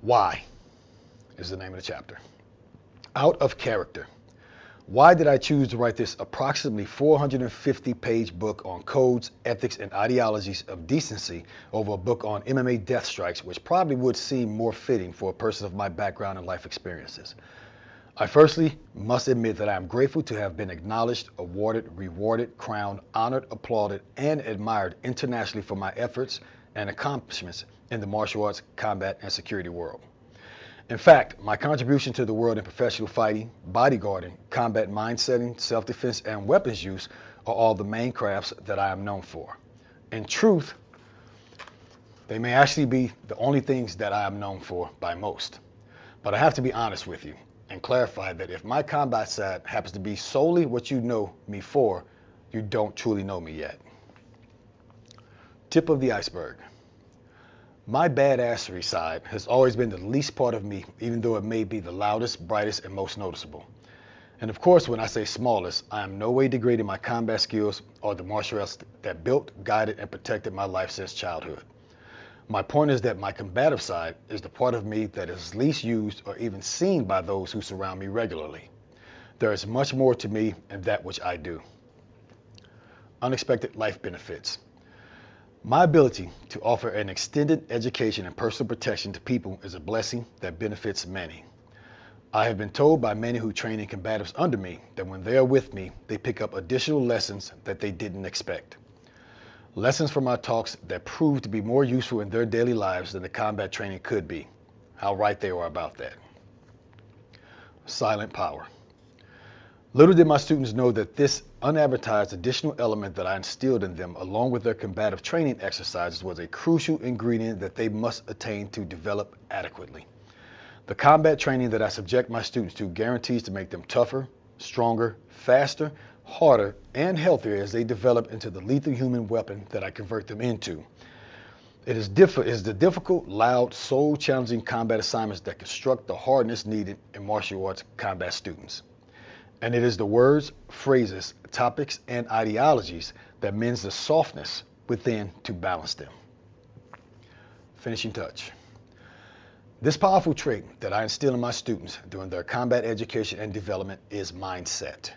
Why is the name of the chapter. Out of character. Why did I choose to write this approximately 450-page book on codes, ethics, and ideologies of decency over a book on MMA Death Strikes, which probably would seem more fitting for a person of my background and life experiences? I firstly must admit that I am grateful to have been acknowledged, awarded, rewarded, crowned, honored, applauded, and admired internationally for my efforts and accomplishments in the martial arts, combat, and security world. In fact, my contribution to the world in professional fighting, bodyguarding, combat mindsetting, self-defense, and weapons use are all the main crafts that I am known for. In truth, they may actually be the only things that I am known for by most. But I have to be honest with you and clarify that if my combat side happens to be solely what you know me for, you don't truly know me yet. Tip of the iceberg. My badassery side has always been the least part of me, even though it may be the loudest, brightest, and most noticeable. And of course, when I say smallest, I am no way degrading my combat skills or the martial arts that built, guided, and protected my life since childhood. My point is that my combative side is the part of me that is least used or even seen by those who surround me regularly. There is much more to me in that which I do. Unexpected life benefits. My ability to offer an extended education and personal protection to people is a blessing that benefits many. I have been told by many who train in combatives under me that when they are with me, they pick up additional lessons that they didn't expect. Lessons from my talks that prove to be more useful in their daily lives than the combat training could be. How right they are about that. Silent power. Little did my students know that this unadvertised additional element that I instilled in them along with their combative training exercises was a crucial ingredient that they must attain to develop adequately. The combat training that I subject my students to guarantees to make them tougher, stronger, faster, harder, and healthier as they develop into the lethal human weapon that I convert them into. It is the difficult, loud, soul-challenging combat assignments that construct the hardness needed in martial arts combat students. And it is the words, phrases, topics, and ideologies that mends the softness within to balance them. Finishing touch. This powerful trait that I instill in my students during their combat education and development is mindset.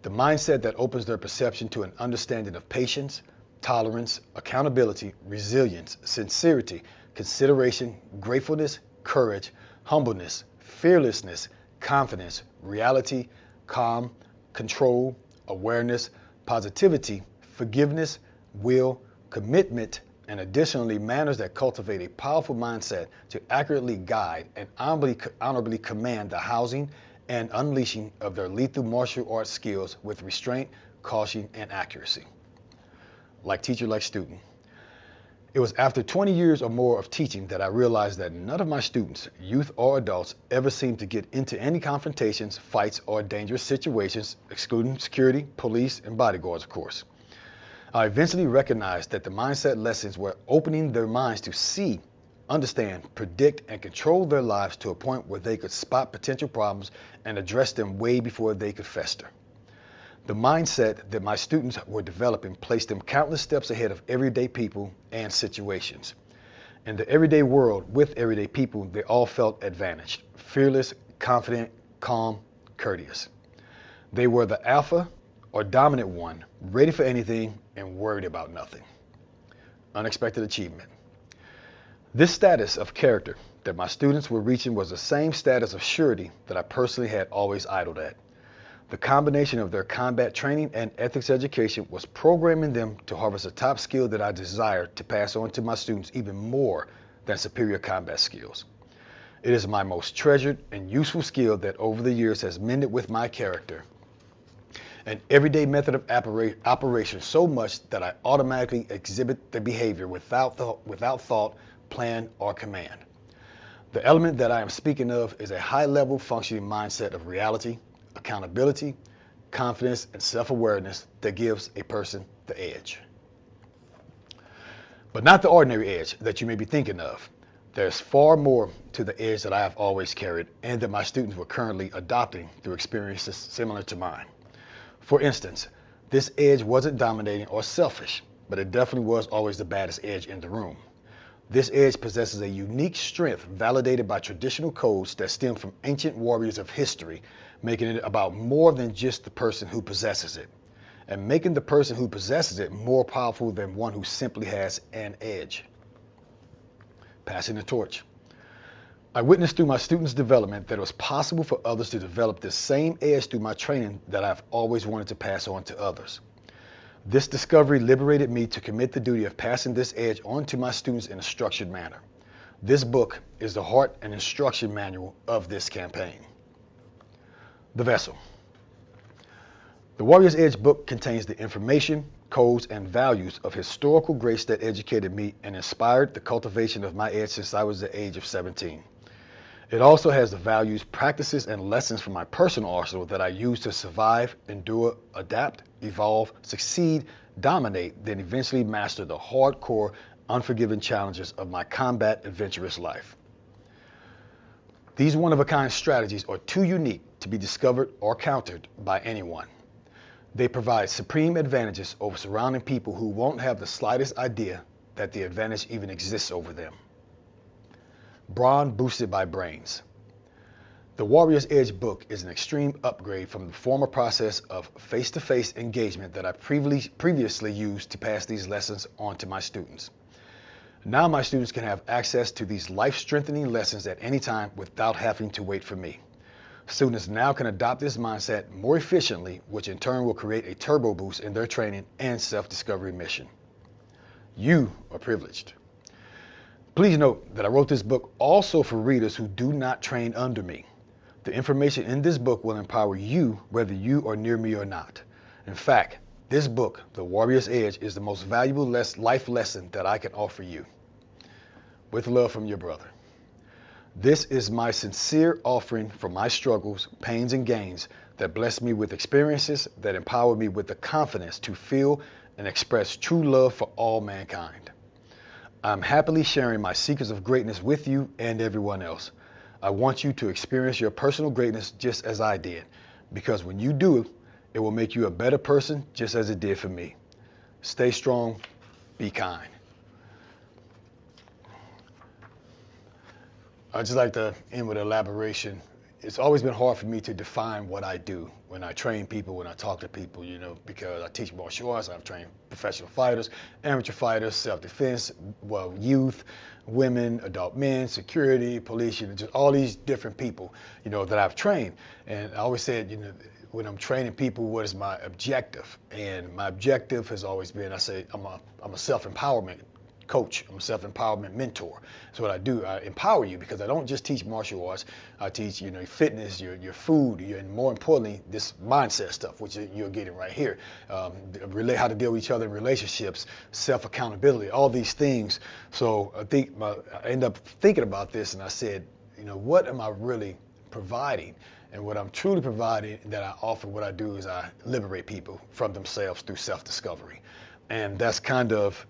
The mindset that opens their perception to an understanding of patience, tolerance, accountability, resilience, sincerity, consideration, gratefulness, courage, humbleness, fearlessness, confidence, reality, calm, control, awareness, positivity, forgiveness, will, commitment, and additionally manners that cultivate a powerful mindset to accurately guide and honorably command the housing and unleashing of their lethal martial arts skills with restraint, caution, and accuracy. Like teacher, like student. It was after 20 years or more of teaching that I realized that none of my students, youth or adults, ever seemed to get into any confrontations, fights, or dangerous situations, excluding security, police, and bodyguards, of course. I eventually recognized that the mindset lessons were opening their minds to see, understand, predict, and control their lives to a point where they could spot potential problems and address them way before they could fester. The mindset that my students were developing placed them countless steps ahead of everyday people and situations. In the everyday world, with everyday people, they all felt advantaged, fearless, confident, calm, courteous. They were the alpha or dominant one, ready for anything and worried about nothing. Unexpected achievement. This status of character that my students were reaching was the same status of surety that I personally had always idled at. The combination of their combat training and ethics education was programming them to harvest a top skill that I desired to pass on to my students even more than superior combat skills. It is my most treasured and useful skill that over the years has mended with my character, an everyday method of operation so much that I automatically exhibit the behavior without thought, plan, or command. The element that I am speaking of is a high-level functioning mindset of reality, accountability, confidence, and self-awareness that gives a person the edge. But not the ordinary edge that you may be thinking of. There's far more to the edge that I have always carried and that my students were currently adopting through experiences similar to mine. For instance, this edge wasn't dominating or selfish, but it definitely was always the baddest edge in the room. This edge possesses a unique strength validated by traditional codes that stem from ancient warriors of history, making it about more than just the person who possesses it, and making the person who possesses it more powerful than one who simply has an edge. Passing the torch. I witnessed through my students' development that it was possible for others to develop this same edge through my training that I've always wanted to pass on to others. This discovery liberated me to commit the duty of passing this edge on to my students in a structured manner. This book is the heart and instruction manual of this campaign. The Vessel. The Warrior's Edge book contains the information, codes, and values of historical grace that educated me and inspired the cultivation of my edge since I was the age of 17. It also has the values, practices, and lessons from my personal arsenal that I use to survive, endure, adapt, evolve, succeed, dominate, then eventually master the hardcore, unforgiving challenges of my combat adventurous life. These one-of-a-kind strategies are too unique to be discovered or countered by anyone. They provide supreme advantages over surrounding people who won't have the slightest idea that the advantage even exists over them. Brawn boosted by brains. The Warrior's Edge book is an extreme upgrade from the former process of face-to-face engagement that I previously used to pass these lessons on to my students. Now my students can have access to these life-strengthening lessons at any time without having to wait for me. Students now can adopt this mindset more efficiently, which in turn will create a turbo boost in their training and self-discovery mission. You are privileged. Please note that I wrote this book also for readers who do not train under me. The information in this book will empower you whether you are near me or not. In fact, this book, The Warrior's Edge, is the most valuable life lesson that I can offer you. With love from your brother. This is my sincere offering for my struggles, pains, and gains that blessed me with experiences that empowered me with the confidence to feel and express true love for all mankind. I'm happily sharing my secrets of greatness with you and everyone else. I want you to experience your personal greatness just as I did, because when you do, it will make you a better person just as it did for me. Stay strong, be kind. I'd just like to end with an elaboration. It's always been hard for me to define what I do when I train people, when I talk to people, because I teach martial arts. I've trained professional fighters, amateur fighters, self-defense, youth, women, adult men, security, police, just all these different people, that I've trained. And I always said, when I'm training people, what is my objective? And my objective has always been, I say, I'm a self-empowerment coach. I'm a self-empowerment mentor. That's what I do. I empower you because I don't just teach martial arts. I teach, fitness, your food, and more importantly, this mindset stuff, which you're getting right here. How to deal with each other in relationships, self-accountability, all these things. So I end up thinking about this, and I said, what am I really providing? And what I'm truly providing that I offer, what I do is I liberate people from themselves through self-discovery. And that's kind of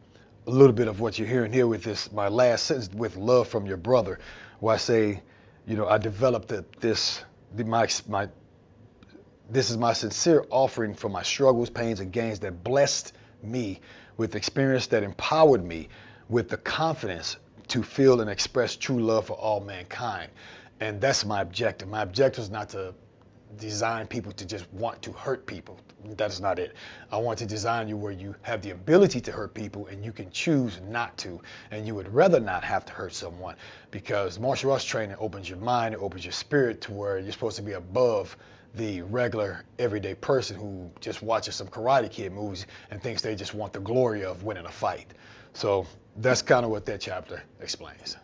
a little bit of what you're hearing here with this, my last sentence, with love from your brother, where I say, I developed this is my sincere offering for my struggles, pains, and gains that blessed me with experience that empowered me with the confidence to feel and express true love for all mankind. And that's my objective. My objective is not to design people to just want to hurt people. That is not it. I want to design you where you have the ability to hurt people and you can choose not to, and you would rather not have to hurt someone, because martial arts training opens your mind, it opens your spirit to where you're supposed to be above the regular everyday person who just watches some Karate Kid movies and thinks they just want the glory of winning a fight. So that's kind of what that chapter explains.